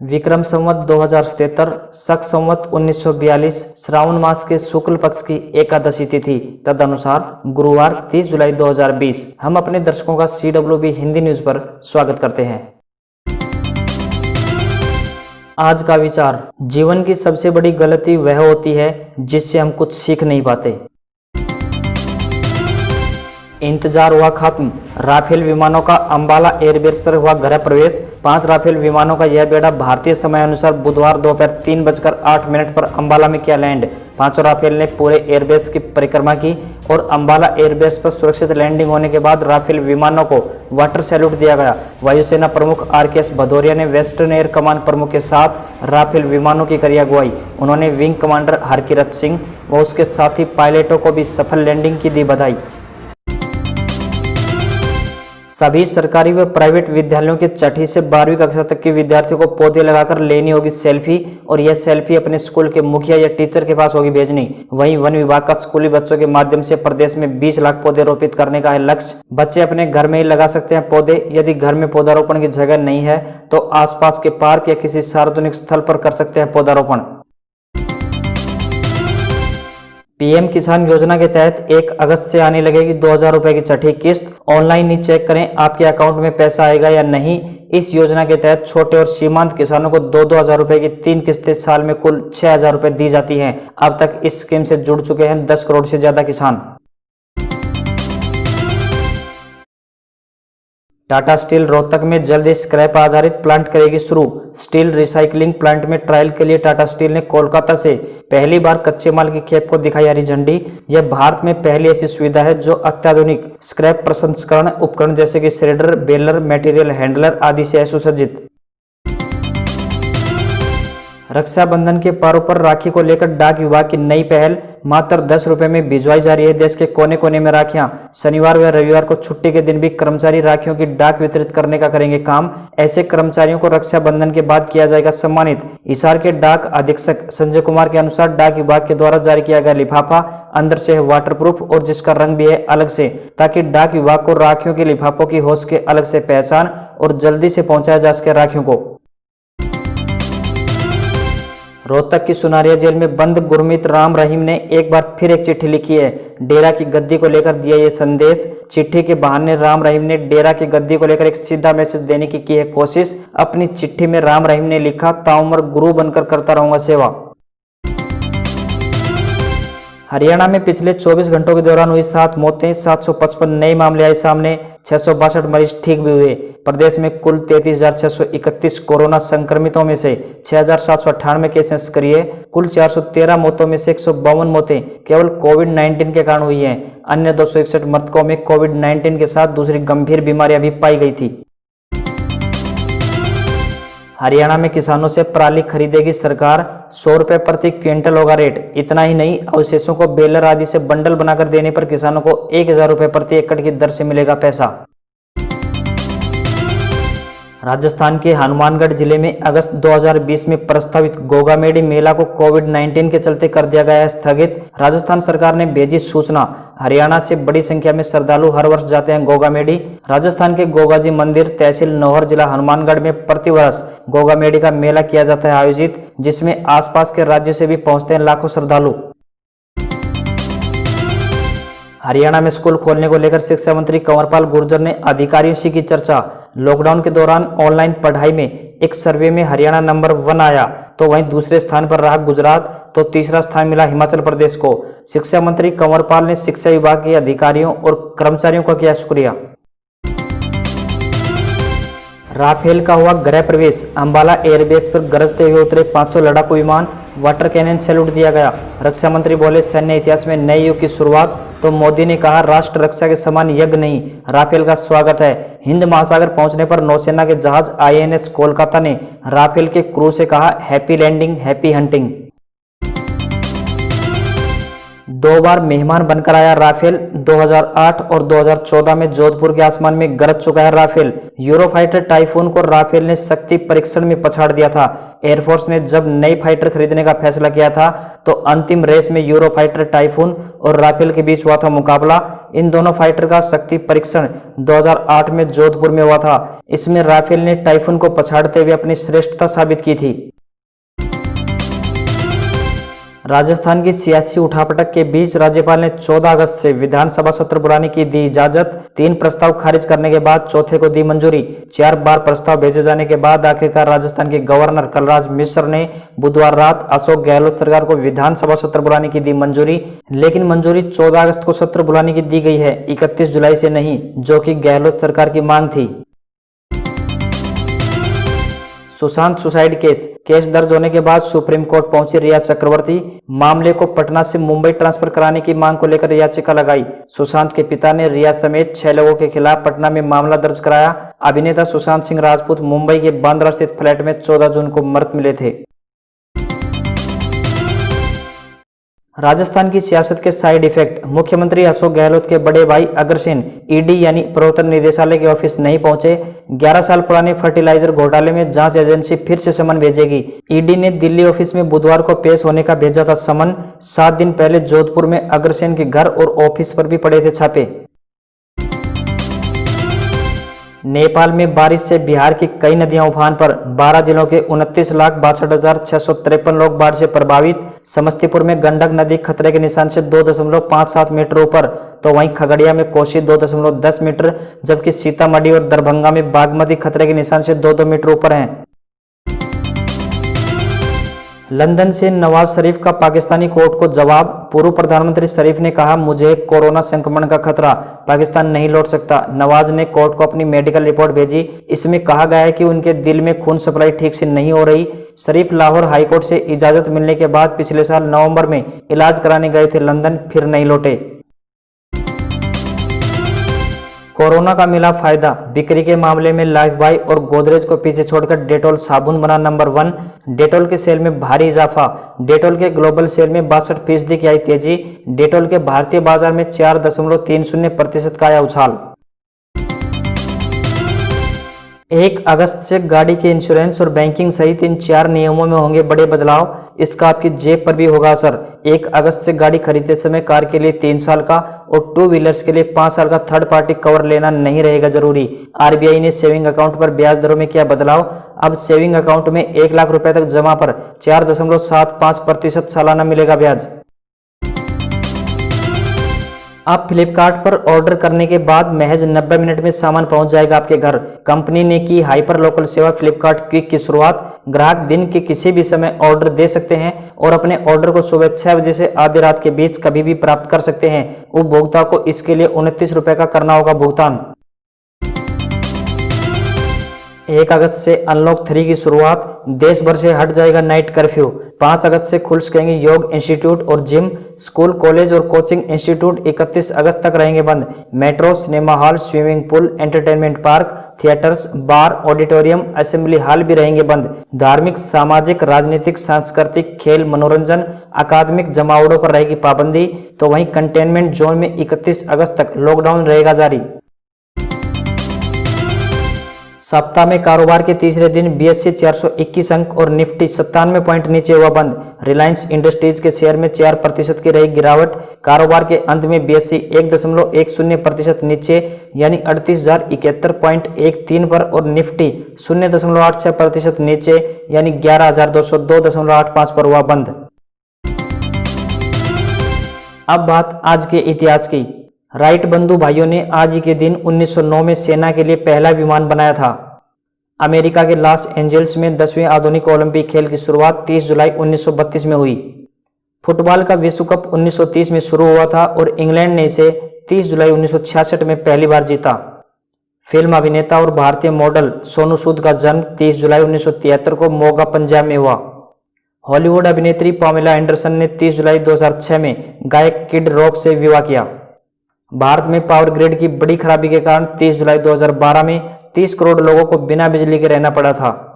विक्रम संवत 2077 शक संवत 1942 श्रावण मास के शुक्ल पक्ष की एकादशी तिथि तदनुसार गुरुवार 30 जुलाई 2020। हम अपने दर्शकों का CWB हिंदी न्यूज पर स्वागत करते हैं। आज का विचार, जीवन की सबसे बड़ी गलती वह होती है जिससे हम कुछ सीख नहीं पाते। इंतजार हुआ खत्म, राफेल विमानों का अंबाला एयरबेस पर हुआ गृह प्रवेश। 5 राफेल विमानों का यह बेड़ा भारतीय समय अनुसार बुधवार दोपहर 3:08 पर अंबाला में किया लैंड। 5 राफेल ने पूरे एयरबेस की परिक्रमा की और अंबाला एयरबेस पर सुरक्षित लैंडिंग होने के बाद राफेल विमानों को वाटर सैल्यूट दिया गया। वायुसेना प्रमुख RKS भदौरिया ने वेस्टर्न एयर कमान प्रमुख के साथ राफेल विमानों की करी अगुवाई। उन्होंने विंग कमांडर हरकिरत सिंह व उसके साथी पायलटों को भी सफल लैंडिंग की दी बधाई। सभी सरकारी व प्राइवेट विद्यालयों के 6ठी से 12वीं कक्षा तक के विद्यार्थियों को पौधे लगाकर लेनी होगी सेल्फी और यह सेल्फी अपने स्कूल के मुखिया या टीचर के पास होगी भेजनी। वहीं वन विभाग का स्कूली बच्चों के माध्यम से प्रदेश में 20 लाख पौधे रोपित करने का है लक्ष्य। बच्चे अपने घर में ही लगा सकते हैं पौधे। यदि घर में पौधारोपण की जगह नहीं है तो आसपास के पार्क या किसी सार्वजनिक स्थल पर कर सकते हैं पौधारोपण। PM किसान योजना के तहत 1 अगस्त से आने लगेगी 2000 रुपए की 6ठी किस्त। ऑनलाइन ही चेक करें आपके अकाउंट में पैसा आएगा या नहीं। इस योजना के तहत छोटे और सीमांत किसानों को 2-2 हजार रुपए की 3 किस्तें साल में कुल 6000 रुपए दी जाती हैं। अब तक इस स्कीम से जुड़ चुके हैं 10 करोड़ से ज्यादा किसान। टाटा स्टील रोहतक में जल्द ही स्क्रैप आधारित प्लांट करेगी शुरू। स्टील रिसाइकलिंग प्लांट में ट्रायल के लिए टाटा स्टील ने कोलकाता से पहली बार कच्चे माल की खेप को दिखाई हरी झंडी। यह भारत में पहली ऐसी सुविधा है जो अत्याधुनिक स्क्रैप प्रसंस्करण उपकरण जैसे कि श्रेडर, बेलर, मटेरियल हैंडलर आदि से है सुसज्जित। रक्षाबंधन के पर्व पर राखी को लेकर डाक विभाग की नई पहल। मात्र 10 रुपए में भिजवाई जा रही है देश के कोने कोने में राखियां। शनिवार व रविवार को छुट्टी के दिन भी कर्मचारी राखियों की डाक वितरित करने का करेंगे काम। ऐसे कर्मचारियों को रक्षाबंधन के बाद किया जाएगा सम्मानित। हिसार के डाक अधीक्षक संजय कुमार के अनुसार डाक विभाग के द्वारा जारी किया गया लिफाफा अंदर से है वाटरप्रूफ और जिसका रंग भी है अलग से, ताकि डाक विभाग को राखियों के लिफाफों की होश के अलग से पहचान और जल्दी से पहुंचाया जा सके राखियों को। रोहतक की सुनारिया जेल में बंद गुरमीत राम रहीम ने एक बार फिर एक चिट्ठी लिखी है। डेरा की गद्दी को लेकर दिया ये संदेश। चिट्ठी के बहाने राम रहीम ने डेरा की गद्दी को लेकर एक सीधा मैसेज देने की है कोशिश। अपनी चिट्ठी में राम रहीम ने लिखा, ताउम्र गुरु बनकर करता रहूंगा सेवा। हरियाणा में पिछले 24 घंटों के दौरान हुई 7 मौतें, 755 नए मामले आए सामने, 662 मरीज ठीक भी हुए। प्रदेश में कुल 33,631 कोरोना संक्रमितों में से 6,798 केस सक्रिय। कुल 413 मौतों में से 152 मौतें केवल कोविड-19 के कारण हुई हैं। अन्य 261 मृतकों में कोविड-19 के साथ दूसरी गंभीर बीमारियां भी पाई गई थी। हरियाणा में किसानों से पराली खरीदेगी सरकार। 100 रुपए प्रति क्विंटल होगा रेट। इतना ही नहीं, अवशेषों को बेलर आदि से बंडल बनाकर देने पर किसानों को 1000 रुपए प्रति एकड़ की दर से मिलेगा पैसा। राजस्थान के हनुमानगढ़ जिले में अगस्त 2020 में प्रस्तावित गोगामेडी मेला को कोविड-19 के चलते कर दिया गया है स्थगित। राजस्थान सरकार ने भेजी सूचना। हरियाणा से बड़ी संख्या में श्रद्धालु हर वर्ष जाते हैं गोगामेडी। राजस्थान के गोगाजी मंदिर, तहसील नौहर, जिला हनुमानगढ़ में प्रतिवर्ष गोगामेडी का मेला किया जाता है आयोजित, जिसमें आसपास के राज्यों से भी पहुंचते हैं लाखों श्रद्धालु। हरियाणा में स्कूल खोलने को लेकर शिक्षा मंत्री कंवरपाल गुर्जर ने अधिकारियों से की चर्चा। लॉकडाउन के दौरान ऑनलाइन पढ़ाई में एक सर्वे में हरियाणा नंबर 1 आया, तो वहीं दूसरे स्थान पर रहा गुजरात, तो तीसरा स्थान मिला हिमाचल प्रदेश को। शिक्षा मंत्री कंवरपाल ने शिक्षा विभाग के अधिकारियों और कर्मचारियों का किया शुक्रिया। राफेल का हुआ गृह प्रवेश। अंबाला एयरबेस पर गरजते हुए उतरे 500 लड़ाकू विमान। वाटर कैनन सैल्यूट दिया गया। रक्षा मंत्री बोले, सैन्य इतिहास में नए युग की शुरुआत। तो मोदी ने कहा, राष्ट्र रक्षा के समान यज्ञ नहीं, राफेल का स्वागत है। हिंद महासागर पहुंचने पर नौसेना के जहाज INS कोलकाता ने राफेल के क्रू से कहा, हैप्पी लैंडिंग, हैप्पी हंटिंग। 2 बार मेहमान बनकर आया राफेल। 2008 और 2014 में जोधपुर के आसमान में गरज चुका है राफेल। यूरोफाइटर टाइफून को राफेल ने शक्ति परीक्षण में पछाड़ दिया था। एयरफोर्स ने जब नई फाइटर खरीदने का फैसला किया था तो अंतिम रेस में यूरोफाइटर टाइफून और राफेल के बीच हुआ था मुकाबला। इन दोनों फाइटर का शक्ति परीक्षण 2008 में जोधपुर में हुआ था। इसमें राफेल ने टाइफून को पछाड़ते हुए अपनी श्रेष्ठता साबित की थी। राजस्थान की सियासी उठापटक के बीच राज्यपाल ने 14 अगस्त से विधानसभा सत्र बुलाने की दी इजाजत। 3 प्रस्ताव खारिज करने के बाद चौथे को दी मंजूरी। 4 बार प्रस्ताव भेजे जाने के बाद आखिरकार राजस्थान के गवर्नर कलराज मिश्र ने बुधवार रात अशोक गहलोत सरकार को विधानसभा सत्र बुलाने की दी मंजूरी। लेकिन मंजूरी 14 अगस्त को सत्र बुलाने की दी गई है, 31 जुलाई से नहीं, जो कि गहलोत सरकार की मांग थी। सुशांत सुसाइड केस दर्ज होने के बाद सुप्रीम कोर्ट पहुंची रिया चक्रवर्ती। मामले को पटना से मुंबई ट्रांसफर कराने की मांग को लेकर याचिका लगाई। सुशांत के पिता ने रिया समेत 6 लोगों के खिलाफ पटना में मामला दर्ज कराया। अभिनेता सुशांत सिंह राजपूत मुंबई के बांद्रा स्थित फ्लैट में 14 जून को मृत मिले थे। राजस्थान की सियासत के साइड इफेक्ट। मुख्यमंत्री अशोक गहलोत के बड़े भाई अग्रसेन ईडी यानी प्रवर्तन निदेशालय के ऑफिस नहीं पहुंचे। 11 साल पुराने फर्टिलाइजर घोटाले में जांच एजेंसी फिर से समन भेजेगी। ईडी ने दिल्ली ऑफिस में बुधवार को पेश होने का भेजा था समन। 7 दिन पहले जोधपुर में अग्रसेन के घर और ऑफिस पर भी पड़े थे छापे। नेपाल में बारिश से बिहार की कई नदियां उफान पर। 12 जिलों के 29,62,653 लोग बाढ़ से प्रभावित। समस्तीपुर में गंडक नदी खतरे के निशान से 2.57 मीटर ऊपर, तो वहीं खगड़िया में कोसी 2.10 मीटर, जबकि सीतामढ़ी और दरभंगा में बागमती खतरे के निशान से 2-2 मीटर ऊपर हैं। लंदन से नवाज शरीफ का पाकिस्तानी कोर्ट को जवाब। पूर्व प्रधानमंत्री शरीफ ने कहा, मुझे कोरोना संक्रमण का खतरा, पाकिस्तान नहीं लौट सकता। नवाज ने कोर्ट को अपनी मेडिकल रिपोर्ट भेजी। इसमें कहा गया है कि उनके दिल में खून सप्लाई ठीक से नहीं हो रही। शरीफ लाहौर हाईकोर्ट से इजाजत मिलने के बाद पिछले साल नवंबर में इलाज कराने गए थे लंदन, फिर नहीं लौटे। कोरोना का मिला फायदा। बिक्री के मामले में लाइफबॉय और गोदरेज को पीछे छोड़कर डेटॉल साबुन बना नंबर 1। डेटॉल के सेल में भारी इजाफा। डेटॉल के ग्लोबल सेल में 62% की आई तेजी। डेटॉल के भारतीय बाजार में 4.30% का आया उछाल। 1 अगस्त से गाड़ी के इंश्योरेंस और बैंकिंग सहित इन 4 नियमों में होंगे बड़े बदलाव। इसका आपकी जेब पर भी होगा असर। 1 अगस्त से गाड़ी खरीदते समय कार के लिए 3 साल का और 2 व्हीलर्स के लिए 5 साल का थर्ड पार्टी कवर लेना नहीं रहेगा जरूरी। आरबीआई ने सेविंग अकाउंट पर ब्याज दरों में किया बदलाव। अब सेविंग अकाउंट में 1 लाख रुपए तक जमा पर 4.75% सालाना मिलेगा ब्याज। अब फ्लिपकार्ट पर ऑर्डर करने के बाद महज 90 मिनट में सामान पहुंच जाएगा आपके घर। कंपनी ने की हाइपर लोकल सेवा फ्लिपकार्ट क्विक की शुरुआत। ग्राहक दिन के किसी भी समय ऑर्डर दे सकते हैं और अपने ऑर्डर को सुबह 6 बजे से आधी रात के बीच कभी भी प्राप्त कर सकते हैं। उपभोक्ता को इसके लिए 29 रुपए का करना होगा भुगतान। 1 अगस्त से अनलॉक 3 की शुरुआत। देश भर से हट जाएगा नाइट कर्फ्यू। 5 अगस्त से खुल सकेंगे योग इंस्टीट्यूट और जिम। स्कूल, कॉलेज और कोचिंग इंस्टीट्यूट 31 अगस्त तक रहेंगे बंद। Metro, cinema hall, swimming pool, entertainment park, theatres, bar, auditorium, assembly hall भी रहेंगे बंद। धार्मिक, सामाजिक, राजनीतिक, सांस्कृतिक, खेल, मनोरंजन, अकादमिक जमावड़ों पर रहेगी पाबंदी। तो वहीं कंटेनमेंट जोन में 31 अगस्त तक लॉकडाउन रहेगा जारी। सप्ताह में कारोबार के तीसरे दिन बीएसई 421 अंक और निफ्टी 97 पॉइंट नीचे हुआ बंद। रिलायंस इंडस्ट्रीज के शेयर में 4% की रही गिरावट। कारोबार के अंत में बीएसई 1.10% नीचे यानी 38,071.13 पर और निफ्टी 0.86% नीचे यानी 11,202.85 पर हुआ बंद। अब बात आज के इतिहास की। राइट बंधु भाइयों ने आज ही के दिन 1909 में सेना के लिए पहला विमान बनाया था। अमेरिका के लॉस एंजल्स में 10वें आधुनिक ओलंपिक खेल की शुरुआत 30 जुलाई 1932 में हुई। फुटबॉल का विश्व कप 1930 में शुरू हुआ था और इंग्लैंड ने इसे 30 जुलाई 1966 में पहली बार जीता। फिल्म अभिनेता और भारतीय मॉडल सोनू सूद का जन्म 30 जुलाई 1973 को मोगा, पंजाब में हुआ। हॉलीवुड अभिनेत्री पामेला एंडरसन ने 30 जुलाई 2006 में गायक किड रॉक से विवाह किया। भारत में पावर ग्रिड की बड़ी खराबी के कारण 30 जुलाई 2012 में 30 करोड़ लोगों को बिना बिजली के रहना पड़ा था।